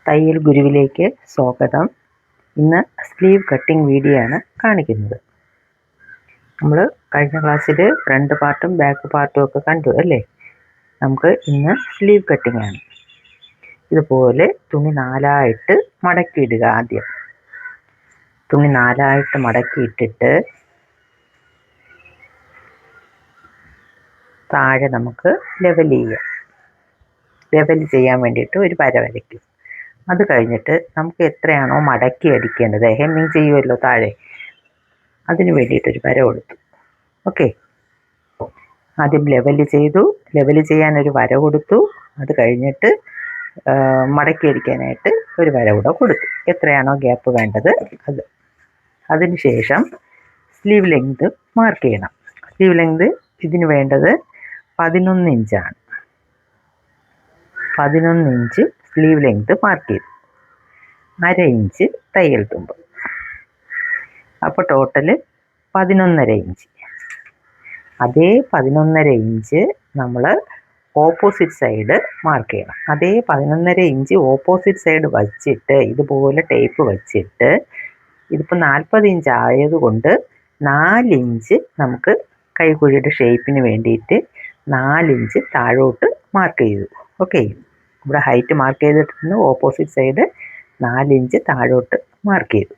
തയ്യൽ ഗുരുവിലേക്ക് സ്വാഗതം. ഇന്ന് സ്ലീവ് കട്ടിംഗ് വീഡിയോ ആണ് കാണിക്കുന്നത്. നമ്മൾ കഴിഞ്ഞ ക്ലാസ്സിൽ ഫ്രണ്ട് പാർട്ടും ബാക്ക് പാർട്ടും ഒക്കെ കണ്ടു അല്ലേ? നമുക്ക് ഇന്ന് സ്ലീവ് കട്ടിംഗ് ആണ്. ഇതുപോലെ തുണി നാലായിട്ട് മടക്കിയിടുക. ആദ്യം തുണി നാലായിട്ട് മടക്കിയിട്ടിട്ട് താഴെ നമുക്ക് ലെവൽ ചെയ്യാൻ വേണ്ടിയിട്ട് ഒരു വര വരയ്ക്കും. അത് കഴിഞ്ഞിട്ട് നമുക്ക് എത്രയാണോ മടക്കി അടിക്കേണ്ടത്, ഹെമ്മിങ് ചെയ്യുമല്ലോ താഴെ, അതിന് വേണ്ടിയിട്ടൊരു വര കൊടുത്തു. ഓക്കെ, ആദ്യം ലെവൽ ചെയ്യാനൊരു വര കൊടുത്തു. അത് കഴിഞ്ഞിട്ട് മടക്കി അടിക്കാനായിട്ട് ഒരു വര കൂടെ കൊടുത്തു. എത്രയാണോ ഗ്യാപ്പ് വേണ്ടത് അത്. അതിനുശേഷം സ്ലീവ് ലെങ്ത് മാർക്ക് ചെയ്യണം. സ്ലീവ് ലെങ്ത് ഇതിന് വേണ്ടത് 11 ഇഞ്ചാണ്. 11 ഇഞ്ച് സ്ലീവ് ലെങ്ത് മാർക്ക് ചെയ്തു. 1/2 ഇഞ്ച് തയ്യൽ തുമ്പ്. അപ്പോൾ ടോട്ടല് 11.5 ഇഞ്ച്. അതേ 11.5 ഇഞ്ച് നമ്മൾ ഓപ്പോസിറ്റ് സൈഡ് മാർക്ക് ചെയ്യണം. അതേ 11.5 ഇഞ്ച് ഓപ്പോസിറ്റ് സൈഡ് വച്ചിട്ട് ഇതുപോലെ ടേപ്പ് വച്ചിട്ട്, ഇതിപ്പോൾ 40 ഇഞ്ച് ആയതുകൊണ്ട് 4 ഇഞ്ച് നമുക്ക് കൈക്കുഴിയുടെ ഷേപ്പിന് വേണ്ടിയിട്ട് 4 ഇഞ്ച് താഴോട്ട് മാർക്ക് ചെയ്തു. ഓക്കെ, ഇവിടെ ഹൈറ്റ് മാർക്ക് ചെയ്തിട്ടുണ്ട്, ഓപ്പോസിറ്റ് സൈഡ് 4 ഇഞ്ച് താഴോട്ട് മാർക്ക് ചെയ്തു.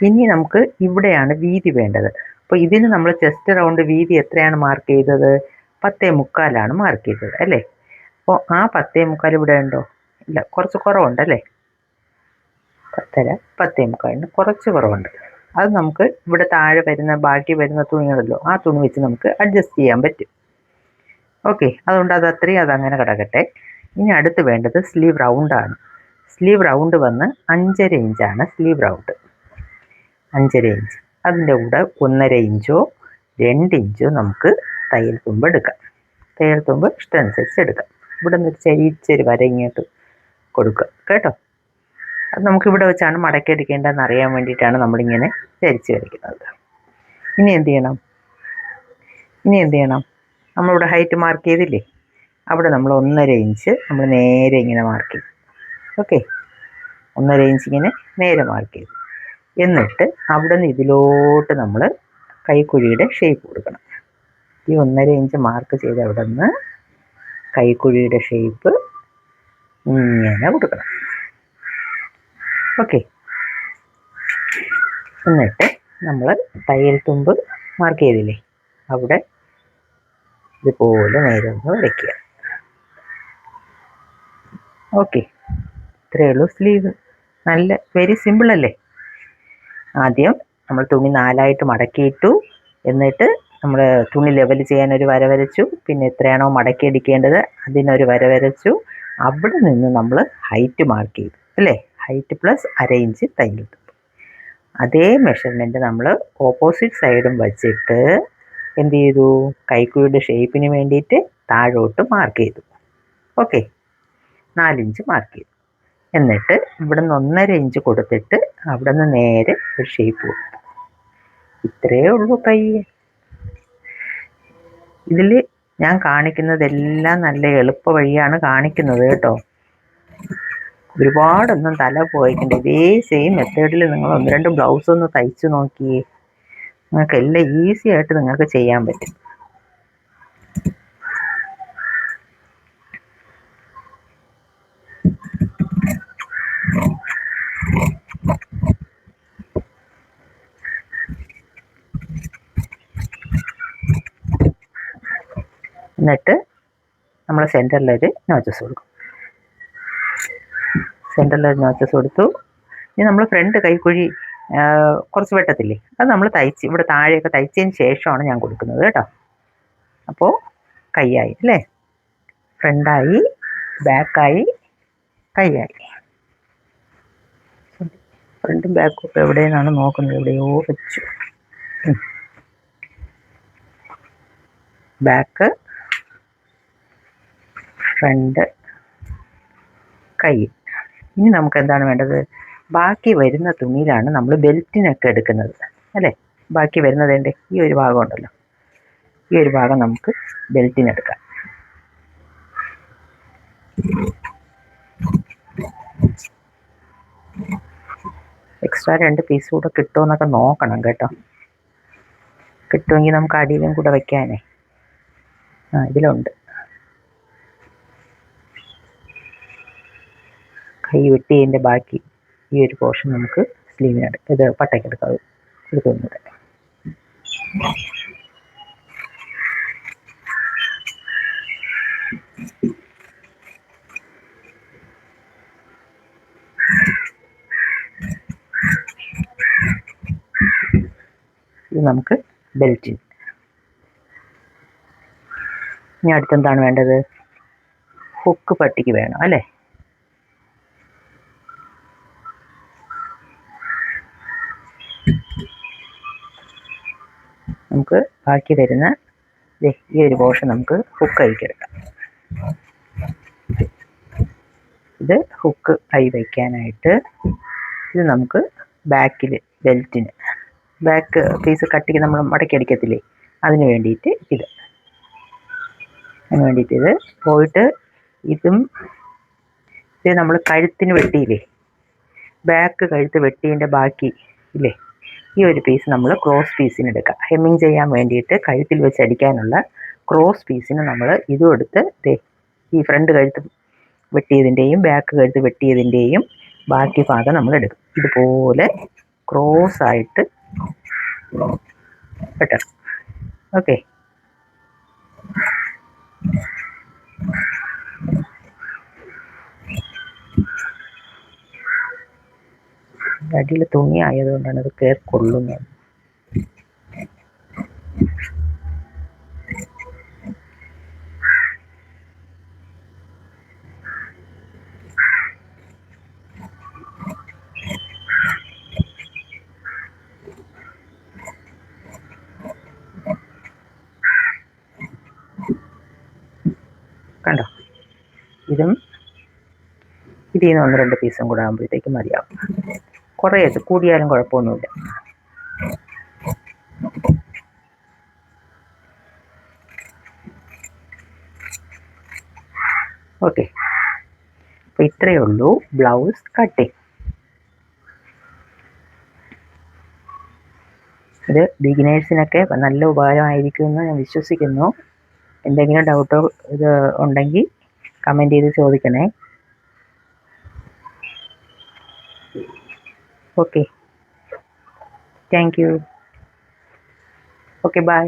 ഇനി നമുക്ക് ഇവിടെയാണ് വീതി വേണ്ടത്. അപ്പോൾ ഇതിന് നമ്മൾ ചെസ്റ്റ് റൗണ്ട് വീതി എത്രയാണ് മാർക്ക് ചെയ്തത്? 10.75 മാർക്ക് ചെയ്തത് അല്ലേ? അപ്പോൾ ആ 10.75 ഇവിടെ ഉണ്ടോ? ഇല്ല, കുറച്ച് കുറവുണ്ടല്ലേ? 10.5 10.75 കുറച്ച് കുറവുണ്ട്. അത് നമുക്ക് ഇവിടെ താഴെ ബാക്കി വരുന്ന തുണികളല്ലോ, ആ തുണി വെച്ച് നമുക്ക് അഡ്ജസ്റ്റ് ചെയ്യാൻ പറ്റും. ഓക്കെ, അതുകൊണ്ട് അതങ്ങനെ കിടക്കട്ടെ. ഇനി അടുത്ത് വേണ്ടത് സ്ലീവ് റൗണ്ടാണ്. സ്ലീവ് റൗണ്ട് വന്ന് 5.5 ഇഞ്ചാണ് സ്ലീവ് റൗണ്ട്. 5.5 ഇഞ്ച്. അതിൻ്റെ കൂടെ 1.5 ഇഞ്ചോ 2 ഇഞ്ചോ നമുക്ക് തയ്യൽ തുമ്പ് എടുക്കാം. തയ്യൽ തുമ്പ് ഇഷ്ടമനുസരിച്ച് എടുക്കാം. ഇവിടെ നിന്ന് ചെരിച്ചൊരു വര ഇങ്ങോട്ട് കൊടുക്കുക കേട്ടോ. അത് നമുക്കിവിടെ വെച്ചാണ് മടക്കി എടുക്കേണ്ടതെന്ന് അറിയാൻ വേണ്ടിയിട്ടാണ് നമ്മളിങ്ങനെ ചരിച്ച് വരയ്ക്കുന്നത്. ഇനി എന്ത് ചെയ്യണം? നമ്മളിവിടെ ഹൈറ്റ് മാർക്ക് ചെയ്തില്ലേ, അവിടെ നമ്മൾ 1.5 ഇഞ്ച് നമ്മൾ നേരെ ഇങ്ങനെ മാർക്ക് ചെയ്യും. ഓക്കെ, 1.5 ഇഞ്ച് ഇങ്ങനെ നേരെ മാർക്ക് ചെയ്തു. എന്നിട്ട് അവിടെ നിന്ന് ഇതിലോട്ട് നമ്മൾ കൈക്കുഴിയുടെ ഷേപ്പ് കൊടുക്കണം. ഈ 1.5 ഇഞ്ച് മാർക്ക് ചെയ്ത് അവിടെ നിന്ന് കൈക്കുഴിയുടെ ഷേപ്പ് ഇങ്ങനെ കൊടുക്കണം. ഓക്കെ, എന്നിട്ട് നമ്മൾ തയ്യൽ തുമ്പ് മാർക്ക് ചെയ്തില്ലേ, അവിടെ ഇതുപോലെ നേരെ ഒന്ന് വരയ്ക്കുക. ഓക്കെ, ഇത്രയേ ഉള്ളൂ സ്ലീവ്. നല്ല വെരി സിമ്പിൾ അല്ലേ? ആദ്യം നമ്മൾ തുണി നാലായിട്ട് മടക്കിയിട്ടു. എന്നിട്ട് നമ്മൾ തുണി ലെവൽ ചെയ്യാനൊരു വര വരച്ചു. പിന്നെ എത്രയാണോ മടക്കി അടിക്കേണ്ടത് അതിനൊരു വര വരച്ചു. അവിടെ നിന്ന് നമ്മൾ ഹൈറ്റ് മാർക്ക് ചെയ്തു അല്ലേ? ഹൈറ്റ് പ്ലസ് 1/2 ഇഞ്ച് തയ്യൽ തുമ്പ്. അതേ മെഷർമെൻറ്റ് നമ്മൾ ഓപ്പോസിറ്റ് സൈഡും വച്ചിട്ട് എന്ത് ചെയ്തു? കൈക്കുഴിയുടെ ഷേപ്പിന് വേണ്ടിയിട്ട് താഴോട്ട് മാർക്ക് ചെയ്തു. ഓക്കെ, 4 ഇഞ്ച് മാർക്ക് ചെയ്തു. എന്നിട്ട് ഇവിടെ നിന്ന് 1.5 ഇഞ്ച് കൊടുത്തിട്ട് അവിടെ നിന്ന് നേരെ ഒരു ഷേപ്പ് കൊടുത്തു. ഇത്രയേ ഉള്ളൂ തയ്യൽ. ഇതിൽ ഞാൻ കാണിക്കുന്നതെല്ലാം നല്ല എളുപ്പ വഴിയാണ് കാണിക്കുന്നത് കേട്ടോ. ഒരുപാടൊന്നും തല പോയിട്ടുണ്ട്. ഇതേ സെയിം മെത്തേഡിൽ നിങ്ങൾ 1-2 ബ്ലൗസ് ഒന്ന് തയ്ച്ചു നോക്കിയേ. നിങ്ങൾക്ക് എല്ലാം ഈസി ആയിട്ട് നിങ്ങൾക്ക് ചെയ്യാൻ പറ്റും. എന്നിട്ട് നമ്മൾ സെൻറ്ററിലൊരു നോച്ചസ് കൊടുക്കും. കൊടുത്തു. ഇനി നമ്മൾ ഫ്രണ്ട് കൈക്കുഴി കുറച്ച് വെട്ടത്തില്ലേ, അത് നമ്മൾ ഇവിടെ താഴെയൊക്കെ തയ്ച്ചതിന് ശേഷമാണ് ഞാൻ കൊടുക്കുന്നത് കേട്ടോ. അപ്പോൾ കൈയായി അല്ലേ? ഫ്രണ്ടായി, ബാക്കായി, കൈയായി. ഫ്രണ്ടും ബാക്കും ഒക്കെ എവിടെയെന്നാണ് നോക്കുന്നത്, എവിടെയോ വെച്ചു. ബാക്ക്, ഫ്രണ്ട്, കൈ. ഇനി നമുക്ക് എന്താണ് വേണ്ടത്? ബാക്കി വരുന്ന തുണിയിലാണ് നമ്മൾ ബെൽറ്റിനൊക്കെ എടുക്കുന്നത് അല്ലേ? ബാക്കി വരുന്നതിൻ്റെ ഈ ഒരു ഭാഗം ഉണ്ടല്ലോ, ഈ ഒരു ഭാഗം നമുക്ക് ബെൽറ്റിനെടുക്കാം. എക്സ്ട്രാ 2 പീസ് കൂടെ കിട്ടുമെന്നൊക്കെ നോക്കണം കേട്ടോ. കിട്ടുമെങ്കിൽ നമുക്ക് അടിയിലും കൂടെ വയ്ക്കാനേ. ഇതിലുണ്ട്. കൈ വെട്ടിയതിൻ്റെ ബാക്കി ഈ ഒരു പോർഷൻ നമുക്ക് സ്ലീവിനെടുക്കാം, ഇത് പട്ടയ്ക്കെടുക്കാം. എടുക്കുന്നുണ്ട്. ഇത് നമുക്ക് ബെൽറ്റിന്. ഇനി അടുത്തെന്താണ് വേണ്ടത്? ഹുക്ക് പട്ടിക്ക് വേണം അല്ലേ? നമുക്ക് ബാക്കി തരുന്ന ഈ ഒരു പോർഷൻ നമുക്ക് ഹുക്ക് അഴിക്കെടുക്കാം. ഇത് ഹുക്ക് അഴി വയ്ക്കാനായിട്ട്. ഇത് നമുക്ക് ബാക്കിൽ ബെൽറ്റിന് ബാക്ക് പീസ് കട്ടിക്ക് നമ്മൾ മടക്കി അടിക്കത്തില്ലേ, അതിന് വേണ്ടിയിട്ട് ഇത്. അതിന് വേണ്ടിയിട്ട് ഇത് പോയിട്ട് ഇത് നമ്മൾ കഴുത്തിന് വെട്ടിയില്ലേ, ബാക്ക് കഴുത്ത് വെട്ടിയതിൻ്റെ ബാക്കി ഇല്ലേ, ഈ ഒരു പീസ് നമ്മൾ ക്രോസ് പീസിന് എടുക്കാം. ഹെമ്മിങ് ചെയ്യാൻ വേണ്ടിയിട്ട് കഴുത്തിൽ വെച്ച് അടിക്കാനുള്ള ക്രോസ് പീസിന് നമ്മൾ ഇതും എടുത്ത് ഈ ഫ്രണ്ട് കഴുത്ത് വെട്ടിയതിൻ്റെയും ബാക്ക് കഴുത്ത് വെട്ടിയതിൻ്റെയും ബാക്കി ഭാഗം നമ്മൾ എടുക്കും. ഇതുപോലെ ക്രോസ് ആയിട്ട് വെട്ടണം. ഓക്കെ. അടിയിൽ തുണി ആയതുകൊണ്ടാണ് അത് കയറി കൊള്ളുന്നത്. കണ്ടോ? ഇതും ഇതിൽ നിന്ന് 1-2 പീസും കൂടെ ആകുമ്പോഴത്തേക്കും മതിയാവും. കുറേയത് കൂടിയാലും കുഴപ്പമൊന്നുമില്ല. ഓക്കെ. അപ്പോൾ ഇത്രയേ ഉള്ളൂ ബ്ലൗസ് കട്ടിങ്. ഇത് ബിഗിനേഴ്സിനൊക്കെ നല്ല ഉപകാരമായിരിക്കുമെന്ന് ഞാൻ വിശ്വസിക്കുന്നു. എന്തെങ്കിലും ഡൗട്ടോ ഇത് ഉണ്ടെങ്കിൽ കമൻറ്റ് ചെയ്ത് ചോദിക്കണേ. Okay, thank you. Okay, by.